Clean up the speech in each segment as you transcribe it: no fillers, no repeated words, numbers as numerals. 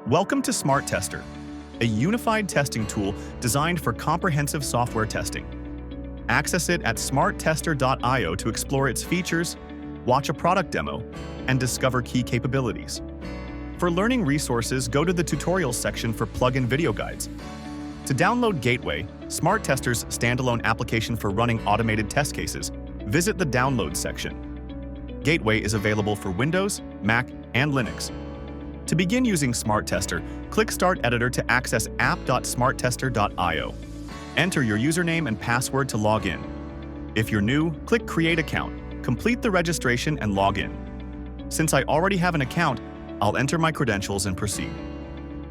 Welcome to Smart Tester, a unified testing tool designed for comprehensive software testing. Access it at smarttester.io to explore its features, watch a product demo, and discover key capabilities. For learning resources, go to the tutorials section for plugin video guides. To download Gateway, Smart Tester's standalone application for running automated test cases, visit the Download section. Gateway is available for Windows, Mac, and Linux. To begin using Smart Tester, click Start Editor to access app.smarttester.io. Enter your username and password to log in. If you're new, click Create Account, complete the registration, and log in. Since I already have an account, I'll enter my credentials and proceed.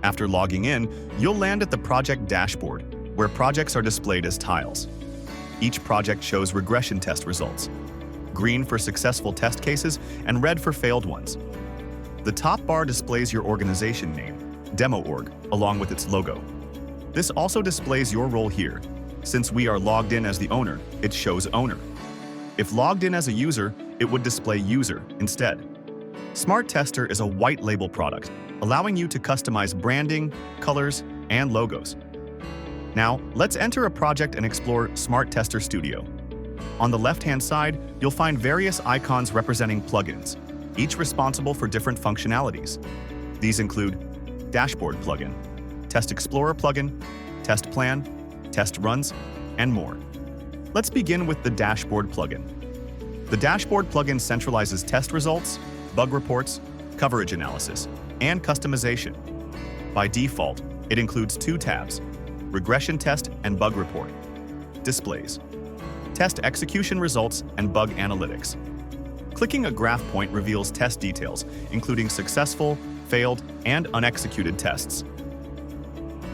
After logging in, you'll land at the project dashboard, where projects are displayed as tiles. Each project shows regression test results: green for successful test cases and red for failed ones. The top bar displays your organization name, DemoOrg, along with its logo. This also displays your role here. Since we are logged in as the owner, it shows Owner. If logged in as a user, it would display User instead. Smart Tester is a white label product, allowing you to customize branding, colors, and logos. Now, let's enter a project and explore Smart Tester Studio. On the left-hand side, you'll find various icons representing plugins, each responsible for different functionalities. These include Dashboard plugin, Test Explorer plugin, Test Plan, Test Runs, and more. Let's begin with the Dashboard plugin. The Dashboard plugin centralizes test results, bug reports, coverage analysis, and customization. By default, it includes two tabs: Regression Test and Bug Report, Displays, Test Execution Results, and Bug Analytics. Clicking a graph point reveals test details, including successful, failed, and unexecuted tests.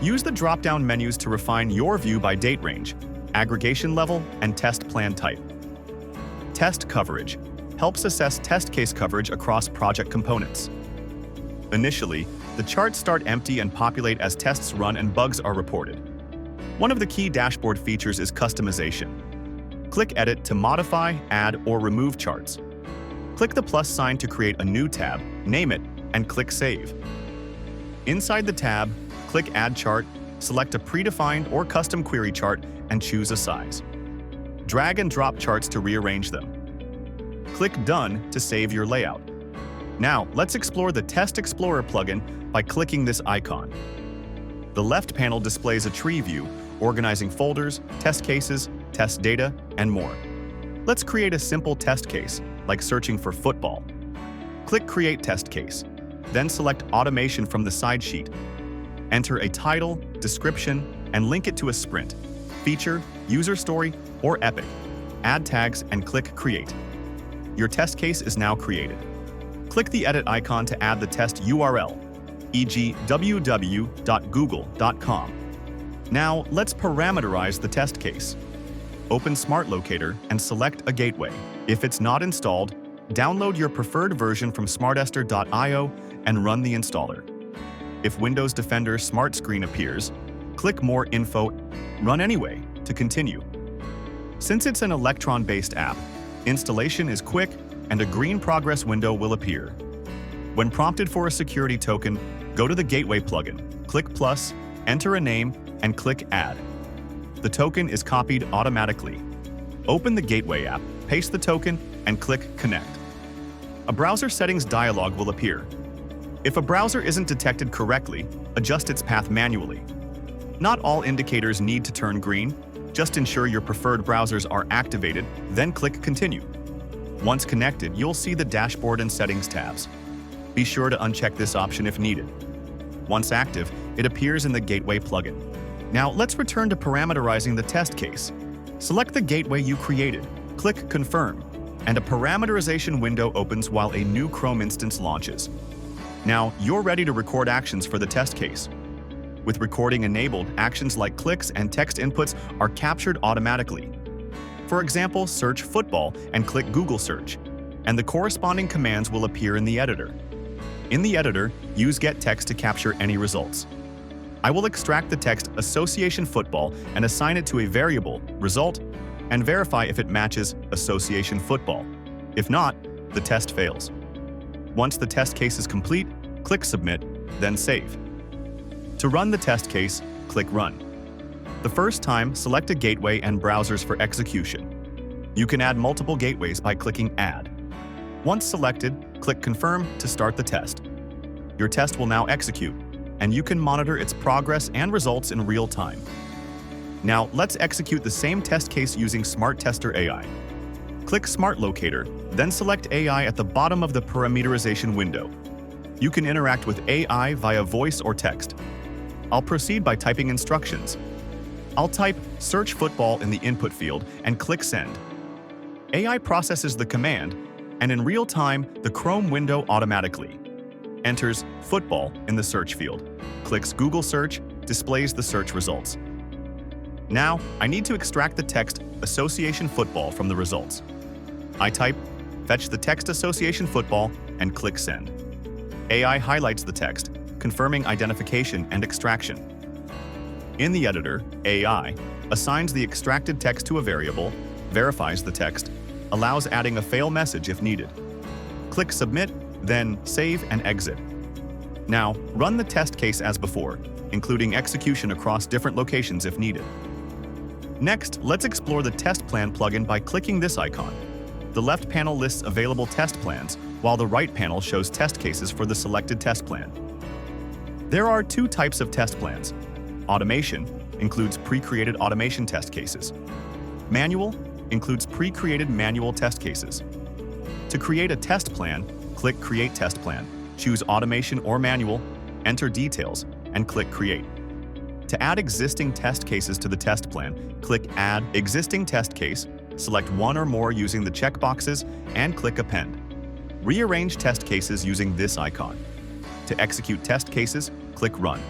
Use the drop-down menus to refine your view by date range, aggregation level, and test plan type. Test Coverage helps assess test case coverage across project components. Initially, the charts start empty and populate as tests run and bugs are reported. One of the key dashboard features is customization. Click Edit to modify, add, or remove charts. Click the plus sign to create a new tab, name it, and click Save. Inside the tab, click Add Chart, select a predefined or custom query chart, and choose a size. Drag and drop charts to rearrange them. Click Done to save your layout. Now, let's explore the Test Explorer plugin by clicking this icon. The left panel displays a tree view, organizing folders, test cases, test data, and more. Let's create a simple test case, like searching for football. Click Create Test Case, then select Automation from the side sheet. Enter a title, description, and link it to a sprint, feature, user story, or epic. Add tags and click Create. Your test case is now created. Click the Edit icon to add the test URL, e.g. www.google.com. Now, let's parameterize the test case. Open Smart Locator and select a gateway. If it's not installed, download your preferred version from smarttester.io and run the installer. If Windows Defender Smart Screen appears, click More Info, Run Anyway to continue. Since it's an Electron-based app, installation is quick and a green progress window will appear. When prompted for a security token, go to the Gateway plugin, click plus, enter a name, and click Add. The token is copied automatically. Open the Gateway app, paste the token, and click Connect. A browser settings dialog will appear. If a browser isn't detected correctly, adjust its path manually. Not all indicators need to turn green. Just ensure your preferred browsers are activated, then click Continue. Once connected, you'll see the Dashboard and Settings tabs. Be sure to uncheck this option if needed. Once active, it appears in the Gateway plugin. Now, let's return to parameterizing the test case. Select the gateway you created, click Confirm, and a parameterization window opens while a new Chrome instance launches. Now, you're ready to record actions for the test case. With recording enabled, actions like clicks and text inputs are captured automatically. For example, search football and click Google Search, and the corresponding commands will appear in the editor. In the editor, use getText to capture any results. I will extract the text Association Football and assign it to a variable, result, and verify if it matches Association Football. If not, the test fails. Once the test case is complete, click Submit, then Save. To run the test case, click Run. The first time, select a gateway and browsers for execution. You can add multiple gateways by clicking Add. Once selected, click Confirm to start the test. Your test will now execute, and you can monitor its progress and results in real time. Now, let's execute the same test case using Smart Tester AI. Click Smart Locator, then select AI at the bottom of the parameterization window. You can interact with AI via voice or text. I'll proceed by typing instructions. I'll type Search Football in the input field and click Send. AI processes the command, and in real time, the Chrome window automatically enters football in the search field, clicks Google Search, displays the search results. Now, I need to extract the text Association Football from the results. I type Fetch the text Association Football and click Send. AI highlights the text, confirming identification and extraction. In the editor, AI assigns the extracted text to a variable, verifies the text, allows adding a fail message if needed. Click Submit, then Save and Exit. Now, run the test case as before, including execution across different locations if needed. Next, let's explore the Test Plan plugin by clicking this icon. The left panel lists available test plans, while the right panel shows test cases for the selected test plan. There are two types of test plans. Automation includes pre-created automation test cases. Manual includes pre-created manual test cases. To create a test plan, click Create Test Plan, choose Automation or Manual, enter details, and click Create. To add existing test cases to the test plan, click Add Existing Test Case, select one or more using the checkboxes, and click Append. Rearrange test cases using this icon. To execute test cases, click Run,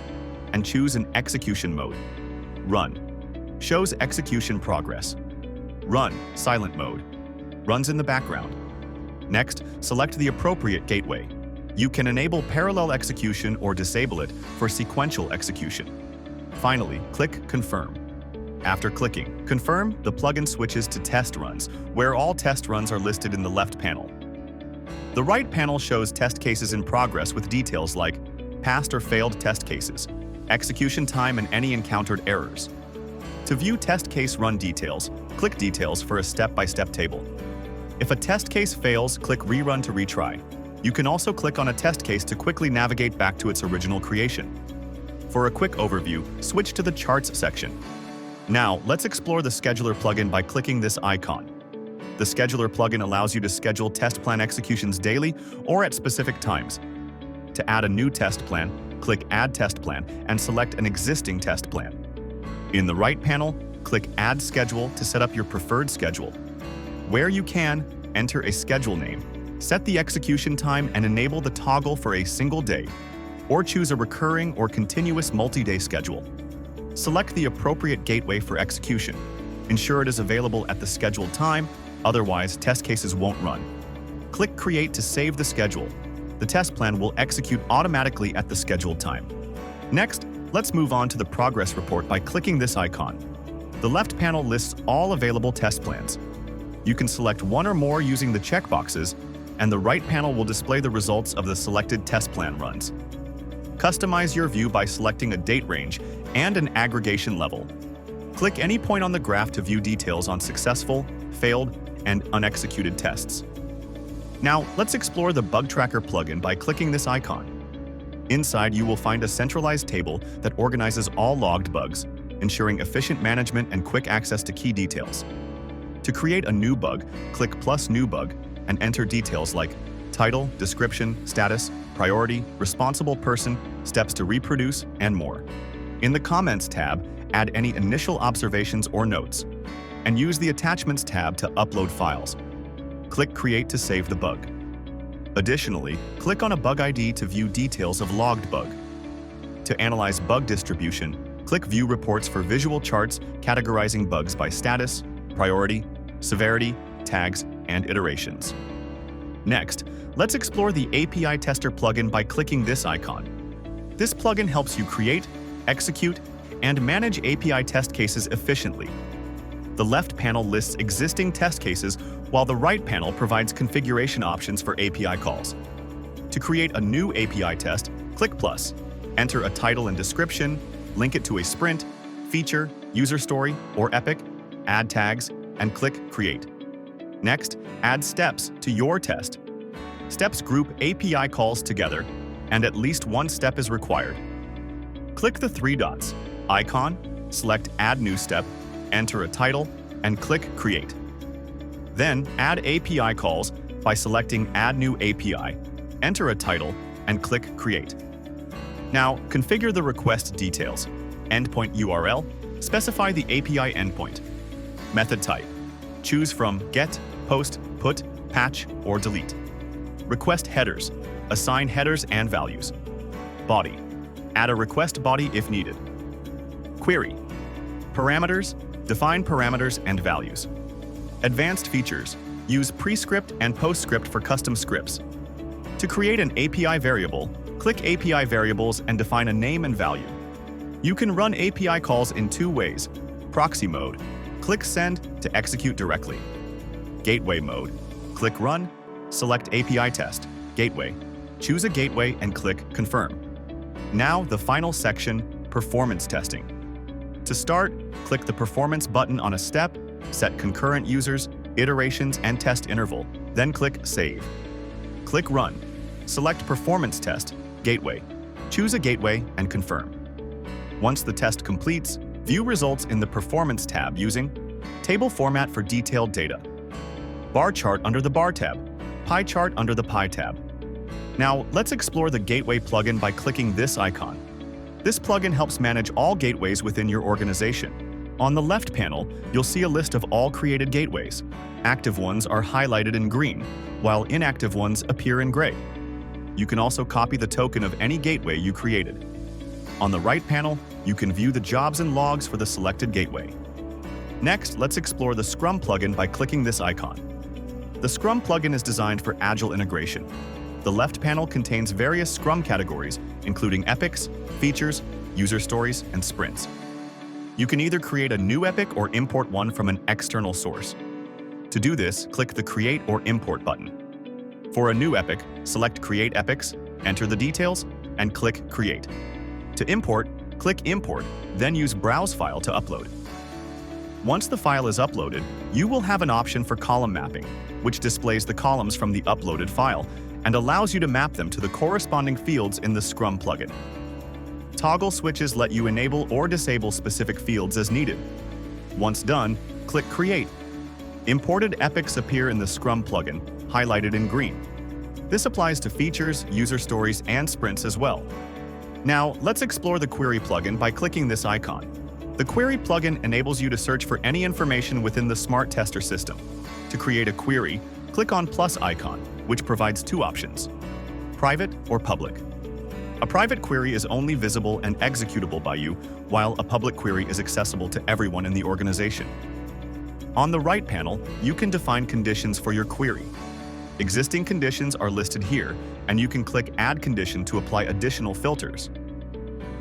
and choose an execution mode. Run shows execution progress. Run silent mode runs in the background. Next, select the appropriate gateway. You can enable parallel execution or disable it for sequential execution. Finally, click Confirm. After clicking Confirm, the plugin switches to Test Runs, where all test runs are listed in the left panel. The right panel shows test cases in progress with details like passed or failed test cases, execution time, and any encountered errors. To view test case run details, click Details for a step-by-step table. If a test case fails, click Rerun to retry. You can also click on a test case to quickly navigate back to its original creation. For a quick overview, switch to the Charts section. Now, let's explore the Scheduler plugin by clicking this icon. The Scheduler plugin allows you to schedule test plan executions daily or at specific times. To add a new test plan, click Add Test Plan and select an existing test plan. In the right panel, click Add Schedule to set up your preferred schedule. Where you can, enter a schedule name, set the execution time, and enable the toggle for a single day, or choose a recurring or continuous multi-day schedule. Select the appropriate gateway for execution. Ensure it is available at the scheduled time, otherwise test cases won't run. Click Create to save the schedule. The test plan will execute automatically at the scheduled time. Next, let's move on to the progress report by clicking this icon. The left panel lists all available test plans. You can select one or more using the checkboxes, and the right panel will display the results of the selected test plan runs. Customize your view by selecting a date range and an aggregation level. Click any point on the graph to view details on successful, failed, and unexecuted tests. Now, let's explore the Bug Tracker plugin by clicking this icon. Inside, you will find a centralized table that organizes all logged bugs, ensuring efficient management and quick access to key details. To create a new bug, click plus New Bug and enter details like title, description, status, priority, responsible person, steps to reproduce, and more. In the Comments tab, add any initial observations or notes, and use the Attachments tab to upload files. Click Create to save the bug. Additionally, click on a bug ID to view details of logged bug. To analyze bug distribution, click View Reports for visual charts categorizing bugs by status, priority, severity, tags, and iterations. Next, let's explore the API Tester plugin by clicking this icon. This plugin helps you create, execute, and manage API test cases efficiently. The left panel lists existing test cases, while the right panel provides configuration options for API calls. To create a new API test, click plus. Enter a title and description, link it to a sprint, feature, user story, or epic, add tags, and click Create. Next, add steps to your test. Steps group API calls together, and at least one step is required. Click the three dots icon, select Add New Step, enter a title, and click Create. Then add API calls by selecting Add New API, enter a title, and click Create. Now, configure the request details. Endpoint URL, specify the API endpoint. Method type, choose from GET, POST, PUT, PATCH, or DELETE. Request headers, assign headers and values. Body, add a request body if needed. Query, parameters, define parameters and values. Advanced features, use prescript and postscript for custom scripts. To create an API variable, click API variables and define a name and value. You can run API calls in two ways. Proxy mode, click Send to execute directly. Gateway mode, click Run, select API test, Gateway. Choose a gateway and click Confirm. Now the final section, performance testing. To start, click the Performance button on a step, set concurrent users, iterations, and test interval, then click Save. Click Run. Select Performance Test, Gateway. Choose a gateway and confirm. Once the test completes, view results in the Performance tab using Table format for detailed data, Bar chart under the Bar tab, Pie chart under the Pie tab. Now, let's explore the Gateway plugin by clicking this icon. This plugin helps manage all gateways within your organization. On the left panel, you'll see a list of all created gateways. Active ones are highlighted in green, while inactive ones appear in gray. You can also copy the token of any gateway you created. On the right panel, you can view the jobs and logs for the selected gateway. Next, let's explore the Scrum plugin by clicking this icon. The Scrum plugin is designed for agile integration. The left panel contains various Scrum categories, including epics, features, user stories, and sprints. You can either create a new epic or import one from an external source. To do this, click the Create or Import button. For a new epic, select Create Epics, enter the details, and click Create. To import, click Import, then use Browse File to upload. Once the file is uploaded, you will have an option for column mapping, which displays the columns from the uploaded file and allows you to map them to the corresponding fields in the Scrum plugin. Toggle switches let you enable or disable specific fields as needed. Once done, click Create. Imported epics appear in the Scrum plugin, highlighted in green. This applies to features, user stories, and sprints as well. Now, let's explore the Query plugin by clicking this icon. The Query plugin enables you to search for any information within the Smart Tester system. To create a query, click on plus icon, which provides two options: private or public. A private query is only visible and executable by you, while a public query is accessible to everyone in the organization. On the right panel, you can define conditions for your query. Existing conditions are listed here, and you can click Add Condition to apply additional filters.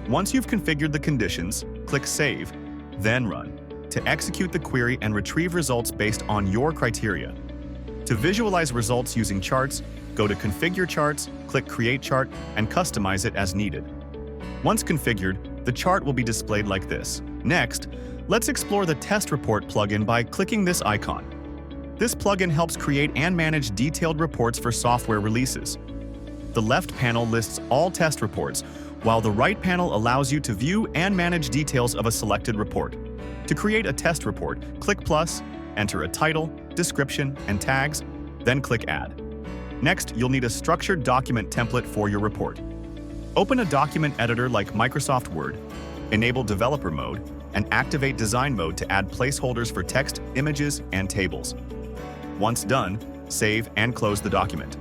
Once you've configured the conditions, click Save, then Run, to execute the query and retrieve results based on your criteria. To visualize results using charts, go to Configure Charts, click Create Chart, and customize it as needed. Once configured, the chart will be displayed like this. Next, let's explore the Test Report plugin by clicking this icon. This plugin helps create and manage detailed reports for software releases. The left panel lists all test reports, while the right panel allows you to view and manage details of a selected report. To create a test report, click plus, enter a title, description, and tags, then click Add. Next, you'll need a structured document template for your report. Open a document editor like Microsoft Word, enable developer mode, and activate design mode to add placeholders for text, images, and tables. Once done, save and close the document.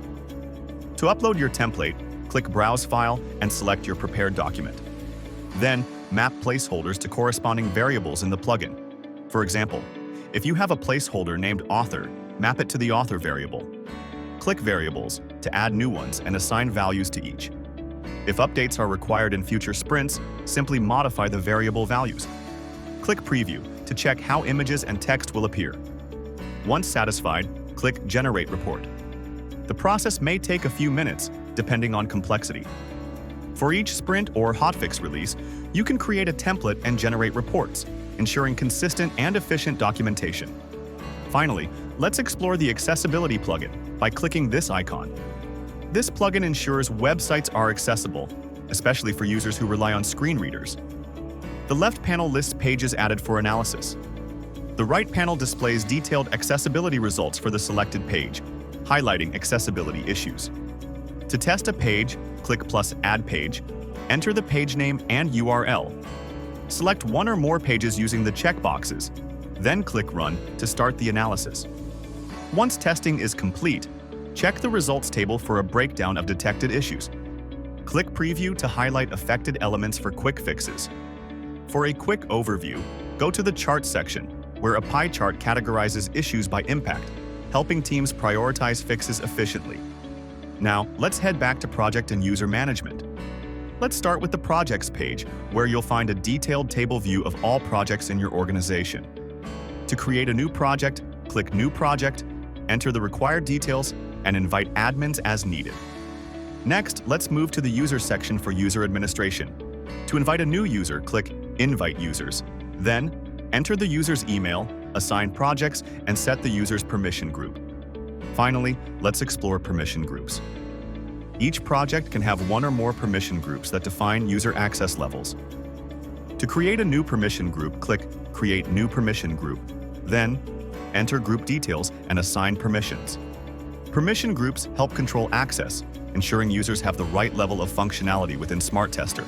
To upload your template, click Browse File and select your prepared document. Then, map placeholders to corresponding variables in the plugin. For example, if you have a placeholder named Author, map it to the Author variable. Click Variables to add new ones and assign values to each. If updates are required in future sprints, simply modify the variable values. Click Preview to check how images and text will appear. Once satisfied, click Generate Report. The process may take a few minutes, depending on complexity. For each sprint or hotfix release, you can create a template and generate reports, ensuring consistent and efficient documentation. Finally, let's explore the Accessibility plugin by clicking this icon. This plugin ensures websites are accessible, especially for users who rely on screen readers. The left panel lists pages added for analysis. The right panel displays detailed accessibility results for the selected page, highlighting accessibility issues. To test a page, click plus Add Page, enter the page name and URL. Select one or more pages using the checkboxes, then click Run to start the analysis. Once testing is complete, check the results table for a breakdown of detected issues. Click Preview to highlight affected elements for quick fixes. For a quick overview, go to the Chart section, where a pie chart categorizes issues by impact, helping teams prioritize fixes efficiently. Now, let's head back to Project and User Management. Let's start with the Projects page, where you'll find a detailed table view of all projects in your organization. To create a new project, click New Project, enter the required details, and invite admins as needed. Next, let's move to the User section for user administration. To invite a new user, click Invite Users. Then, enter the user's email, assign projects, and set the user's permission group. Finally, let's explore permission groups. Each project can have one or more permission groups that define user access levels. To create a new permission group, click Create New Permission Group. Then, enter group details and assign permissions. Permission groups help control access, ensuring users have the right level of functionality within SmartTester.